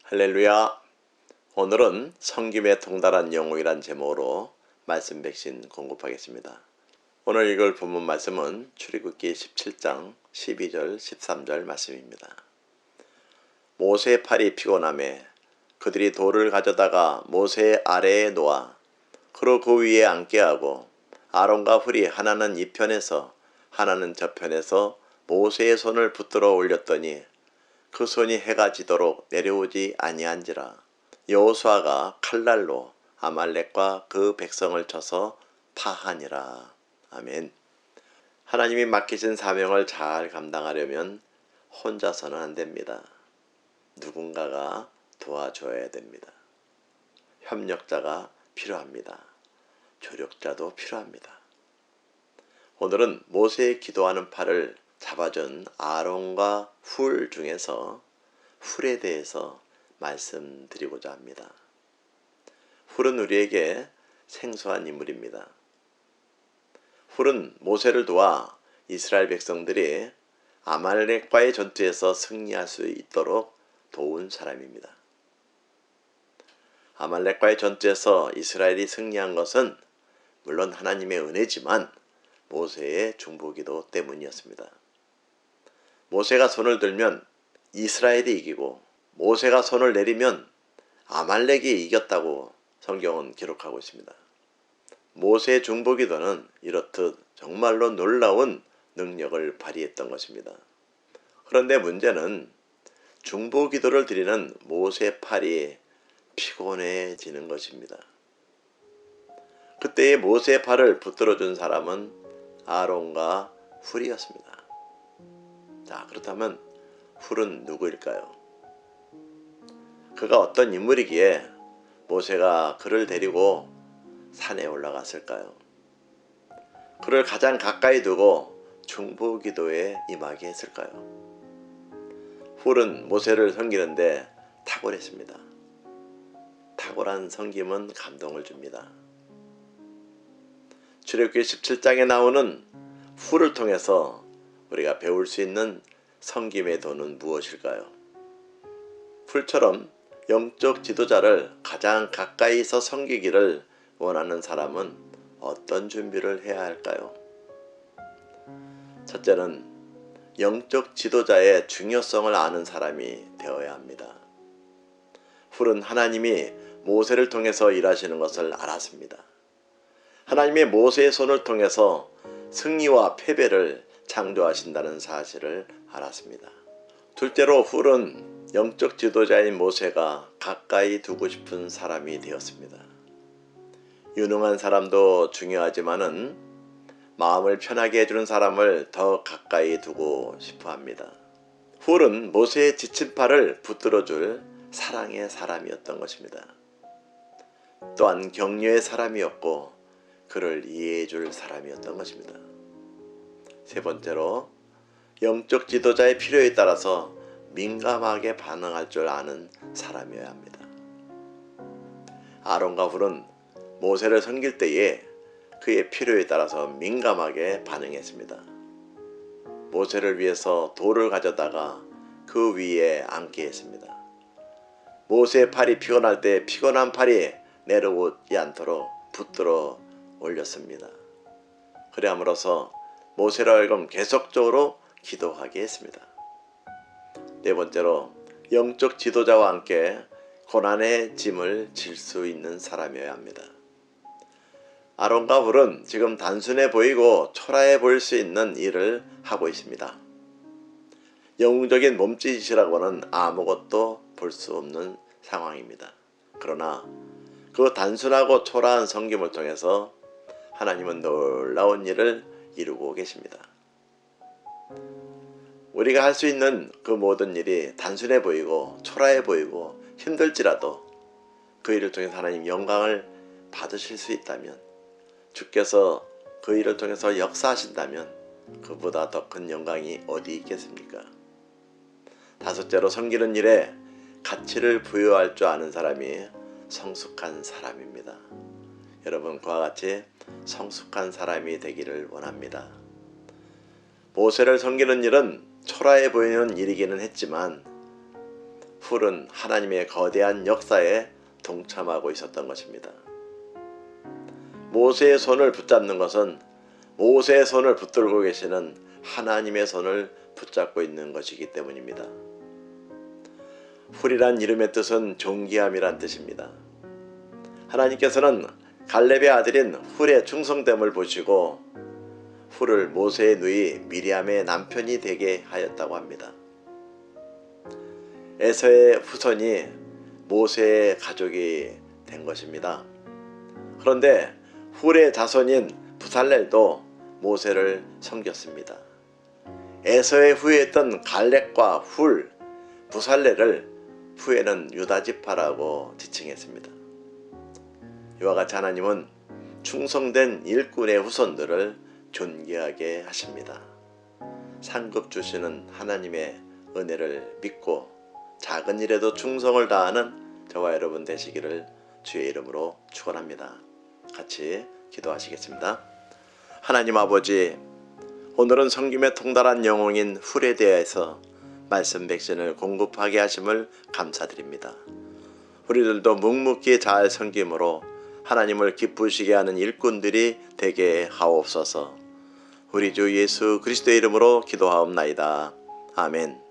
할렐루야. 오늘은 섬김에 통달한 영웅이란 제목으로 말씀 백신 공급하겠습니다. 오늘 읽을 본문 말씀은 출애굽기 17장 12절 13절 말씀입니다. 모세의 팔이 피곤하매 그들이 돌을 가져다가 모세 아래에 놓아 그로 그 위에 앉게 하고 아론과 훌이 하나는 이 편에서 하나는 저 편에서 모세의 손을 붙들어 올렸더니 그 손이 해가 지도록 내려오지 아니한지라. 여호수아가 칼날로 아말렉과 그 백성을 쳐서 파하니라. 아멘. 하나님이 맡기신 사명을 잘 감당하려면 혼자서는 안 됩니다. 누군가가 도와줘야 됩니다. 협력자가 필요합니다. 조력자도 필요합니다. 오늘은 모세의 기도하는 팔을 잡아준 아론과 훌 중에서 훌에 대해서 말씀드리고자 합니다. 훌은 우리에게 생소한 인물입니다. 훌은 모세를 도와 이스라엘 백성들이 아말렉과의 전투에서 승리할 수 있도록 도운 사람입니다. 아말렉과의 전투에서 이스라엘이 승리한 것은 물론 하나님의 은혜지만 모세의 중보기도 때문이었습니다. 모세가 손을 들면 이스라엘이 이기고 모세가 손을 내리면 아말렉이 이겼다고 성경은 기록하고 있습니다. 모세의 중보기도는 이렇듯 정말로 놀라운 능력을 발휘했던 것입니다. 그런데 문제는 중보기도를 드리는 모세의 팔이 피곤해지는 것입니다. 그때의 모세의 팔을 붙들어준 사람은 아론과 훌이었습니다. 자, 그렇다면 훌은 누구일까요? 그가 어떤 인물이기에 모세가 그를 데리고 산에 올라갔을까요? 그를 가장 가까이 두고 중보기도에 임하게 했을까요? 훌은 모세를 섬기는데 탁월했습니다. 탁월한 섬김은 감동을 줍니다. 출애굽기 17장에 나오는 훌을 통해서 우리가 배울 수 있는 섬김의 도는 무엇일까요? 훌처럼 영적 지도자를 가장 가까이서 섬기기를 원하는 사람은 어떤 준비를 해야 할까요? 첫째는 영적 지도자의 중요성을 아는 사람이 되어야 합니다. 훌은 하나님이 모세를 통해서 일하시는 것을 알았습니다. 하나님이 모세의 손을 통해서 승리와 패배를 창조하신다는 사실을 알았습니다. 둘째로 훌은 영적 지도자인 모세가 가까이 두고 싶은 사람이 되었습니다. 유능한 사람도 중요하지만은 마음을 편하게 해주는 사람을 더 가까이 두고 싶어 합니다. 훌은 모세의 지친 팔을 붙들어줄 사랑의 사람이었던 것입니다. 또한 격려의 사람이었고 그를 이해해줄 사람이었던 것입니다. 세 번째로 영적 지도자의 필요에 따라서 민감하게 반응할 줄 아는 사람이어야 합니다. 아론과 훌은 모세를 섬길 때에 그의 필요에 따라서 민감하게 반응했습니다. 모세를 위해서 돌을 가져다가 그 위에 앉게 했습니다. 모세의 팔이 피곤할 때 피곤한 팔이 내려오지 않도록 붙들어 올렸습니다. 그래함으로써 모세로 하여금 계속적으로 기도하게 했습니다. 네 번째로 영적 지도자와 함께 고난의 짐을 질 수 있는 사람이어야 합니다. 아론과 훌은 지금 단순해 보이고 초라해 보일 수 있는 일을 하고 있습니다. 영웅적인 몸짓이라고는 아무것도 볼 수 없는 상황입니다. 그러나 그 단순하고 초라한 섬김을 통해서 하나님은 놀라운 일을 이루고 계십니다. 우리가 할 수 있는 그 모든 일이 단순해 보이고 초라해 보이고 힘들지라도 그 일을 통해서 하나님 영광을 받으실 수 있다면, 주께서 그 일을 통해서 역사하신다면 그보다 더 큰 영광이 어디 있겠습니까? 다섯째로 섬기는 일에 가치를 부여할 줄 아는 사람이 성숙한 사람입니다. 여러분, 그와 같이 성숙한 사람이 되기를 원합니다. 모세를 섬기는 일은 초라해 보이는 일이기는 했지만 훌은 하나님의 거대한 역사에 동참하고 있었던 것입니다. 모세의 손을 붙잡는 것은 모세의 손을 붙들고 계시는 하나님의 손을 붙잡고 있는 것이기 때문입니다. 훌이란 이름의 뜻은 존귀함이란 뜻입니다. 하나님께서는 갈렙의 아들인 훌의 충성됨을 보시고 훌을 모세의 누이 미리암의 남편이 되게 하였다고 합니다. 에서의 후손이 모세의 가족이 된 것입니다. 그런데 훌의 자손인 부살렐도 모세를 섬겼습니다. 에서의 후예였던 갈렙과 훌, 부살렐을 후에는 유다지파라고 지칭했습니다. 이와 같이 하나님은 충성된 일꾼의 후손들을 존귀하게 하십니다. 상급 주시는 하나님의 은혜를 믿고 작은 일에도 충성을 다하는 저와 여러분 되시기를 주의 이름으로 축원합니다. 같이 기도하시겠습니다. 하나님 아버지, 오늘은 성김에 통달한 영웅인 훌에 대해서 말씀 백신을 공급하게 하심을 감사드립니다. 우리들도 묵묵히 잘 섬김으로 하나님을 기쁘시게 하는 일꾼들이 되게 하옵소서. 우리 주 예수 그리스도의 이름으로 기도하옵나이다. 아멘.